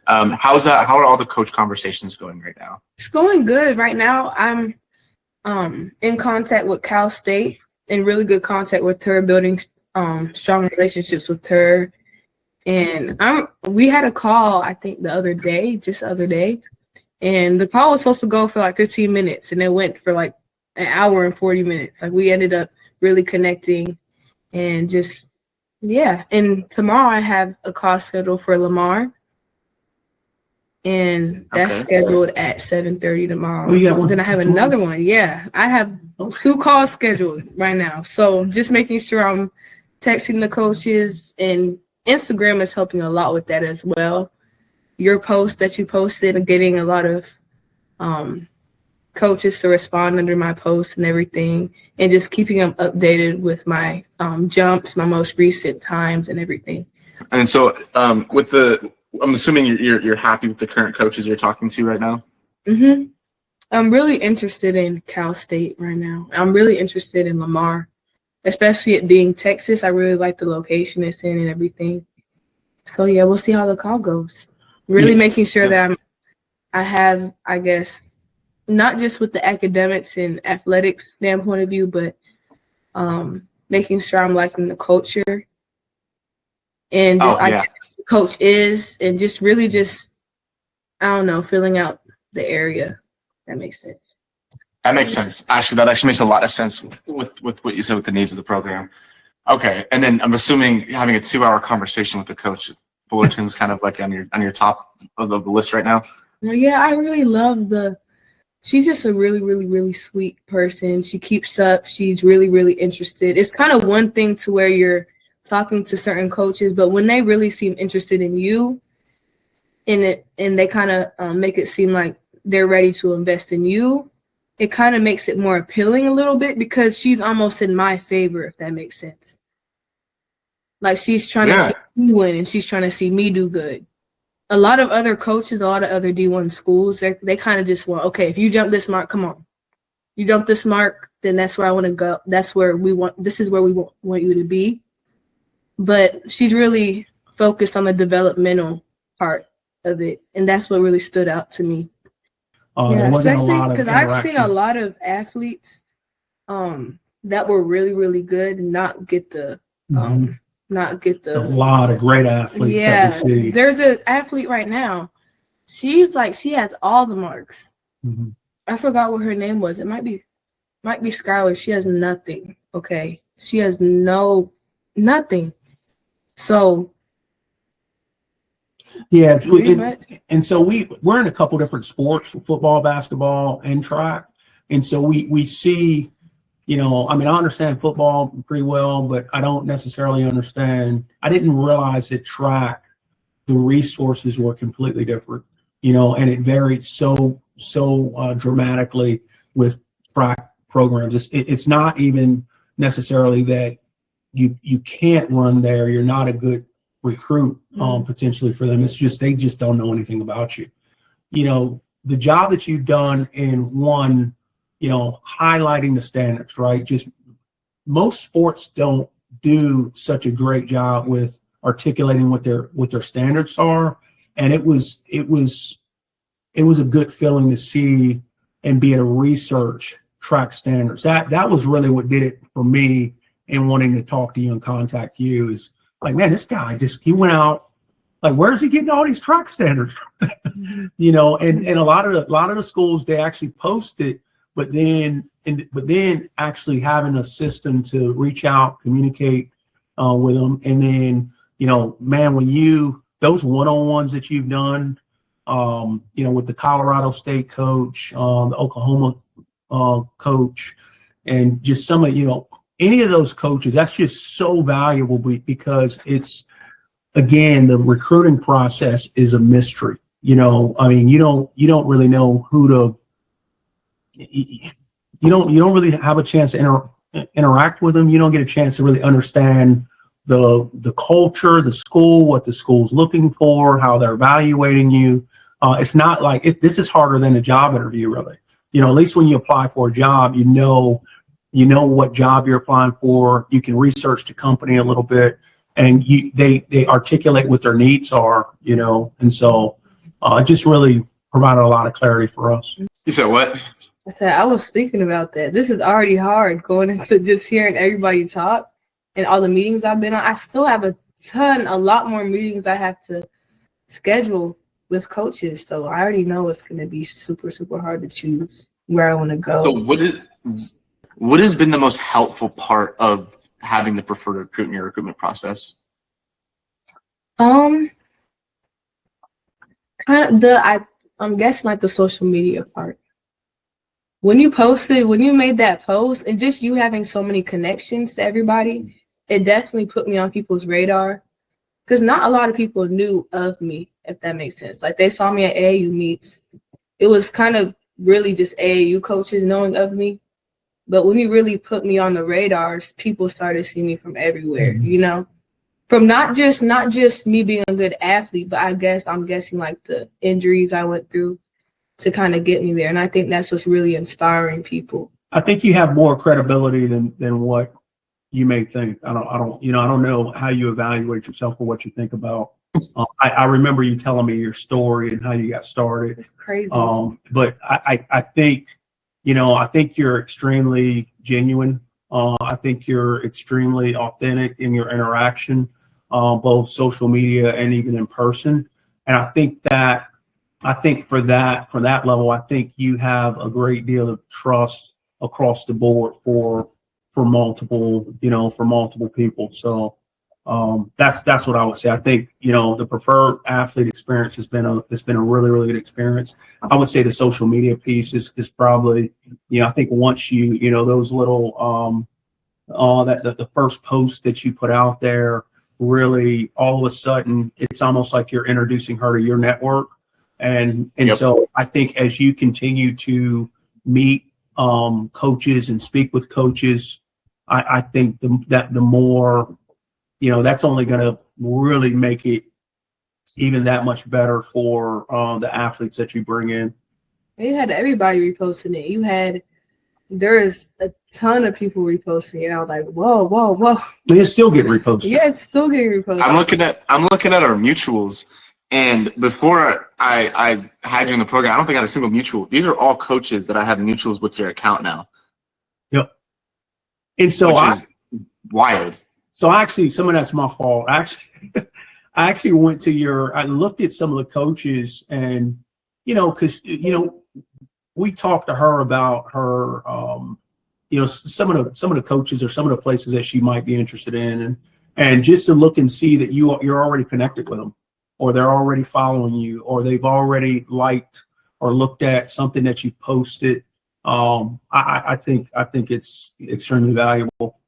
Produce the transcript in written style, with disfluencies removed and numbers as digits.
How's that? How are all the coach conversations going right now? It's going good right now. I'm in contact with Cal State, in really good contact with her, building strong relationships with her. And we had a call, I think just the other day, and the call was supposed to go for like 15 minutes, and it went for like an hour and 40 minutes. Like, we ended up really connecting, and just, yeah. And tomorrow I have a call scheduled for Lamar, and that's scheduled at 7:30 tomorrow. Oh, you got one? Then I have another one. Yeah, I have 2 calls scheduled right now. So just making sure I'm texting the coaches, and Instagram is helping a lot with that as well. Your post that you posted and getting a lot of coaches to respond under my posts and everything, and just keeping them updated with my jumps, my most recent times and everything. And so I'm assuming you're happy with the current coaches you're talking to right now? Mm-hmm. I'm really interested in Cal State right now. I'm really interested in Lamar, especially it being Texas. I really like the location it's in and everything. So, yeah, we'll see how the call goes. Really making sure that I have, I guess, not just with the academics and athletics standpoint of view, but making sure I'm liking the culture and just coach is, and just really just, I don't know, filling out the area. That makes sense. That makes sense. Actually, that actually makes a lot of sense with what you said with the needs of the program. Okay, and then I'm assuming having a 2-hour conversation with the coach, Fullerton's kind of like on your top of the list right now. Well, yeah, I really love she's just a really, really, really sweet person. She keeps up. She's really, really interested. It's kind of one thing to where you're talking to certain coaches, but when they really seem interested in you, and they kind of make it seem like they're ready to invest in you, it kind of makes it more appealing a little bit, because she's almost in my favor, if that makes sense. Like, she's trying to see me win, and she's trying to see me do good. A lot of other coaches, a lot of other D1 schools, they kind of just want, okay, if you jump this mark, come on. You jump this mark, then that's where I want to go. This is where we want you to be. But she's really focused on the developmental part of it, and that's what really stood out to me. Especially because I've seen a lot of athletes that were really, really good not get the a lot of great athletes. Yeah, there's an athlete right now. She has all the marks. Mm-hmm. I forgot what her name was. It might be Skylar. She has nothing. Okay, she has nothing. So. Yeah, and so we're in a couple different sports: football, basketball, and track. And so we see, I understand football pretty well, but I don't necessarily understand. I didn't realize that track, the resources were completely different, and it varied so dramatically with track programs. It's not even necessarily that you can't run there. You're not a good recruit potentially for them. It's just they just don't know anything about you. The job that you've done in one, highlighting the standards, right? Just most sports don't do such a great job with articulating what their standards are, and it was a good feeling to see and be able to research track standards. That was really what did it for me in wanting to talk to you and contact you. Is like, man, this guy he went out, like, where's he getting all these track standards? And a lot of the schools, they actually post it, but then actually having a system to reach out, communicate with them. And then, man, when those one-on-ones that you've done, with the Colorado State coach, the Oklahoma coach, and just some of, any of those coaches, that's just so valuable because it's, again, the recruiting process is a mystery. You don't really know who to, you don't really have a chance to interact with them. You don't get a chance to really understand the culture, the school, what the school's looking for, how they're evaluating you. It's not like this is harder than a job interview, really. At least when you apply for a job, you know what job you're applying for. You can research the company a little bit, and they articulate what their needs are, and so it just really provided a lot of clarity for us. You said what? I said, I was thinking about that. This is already hard going into just hearing everybody talk and all the meetings I've been on. I still have a lot more meetings I have to schedule with coaches. So I already know it's going to be super, super hard to choose where I want to go. So what has been the most helpful part of having the preferred recruit in your recruitment process? Kind of I'm guessing like the social media part. When you made that post, and just you having so many connections to everybody, it definitely put me on people's radar. Because not a lot of people knew of me, if that makes sense. Like they saw me at AAU meets. It was kind of really just AAU coaches knowing of me. But when you really put me on the radars, people started seeing me from everywhere, you know? From not just me being a good athlete, but I'm guessing like the injuries I went through to kind of get me there. And I think that's what's really inspiring people. I think you have more credibility than what you may think. I don't know how you evaluate yourself or what you think about. I remember you telling me your story and how you got started. It's crazy. But I think, I think you're extremely genuine. I think you're extremely authentic in your interaction, both social media and even in person. And I think for that level, I think you have a great deal of trust across the board for multiple people. So that's what I would say. I think, the preferred athlete experience has been a really, really good experience. I would say the social media piece is probably, I think once those little, the first post that you put out there, really all of a sudden, it's almost like you're introducing her to your network. And Yep. So I think as you continue to meet coaches and speak with coaches, I think the more, that's only going to really make it even that much better for the athletes that you bring in. You had everybody reposting it. There's a ton of people reposting it. I was like, whoa. And it still get reposted. Yeah, it's still getting reposted. I'm looking at our mutuals, and before I had you in the program, I don't think I had a single mutual. These are all coaches that I have mutuals with your account now. Yep. And so which is wild. So actually, some of that's my fault. I actually went to I looked at some of the coaches, and because we talked to her about her, some of the coaches or some of the places that she might be interested in, and just to look and see that you're already connected with them, or they're already following you, or they've already liked or looked at something that you posted. I think it's extremely valuable.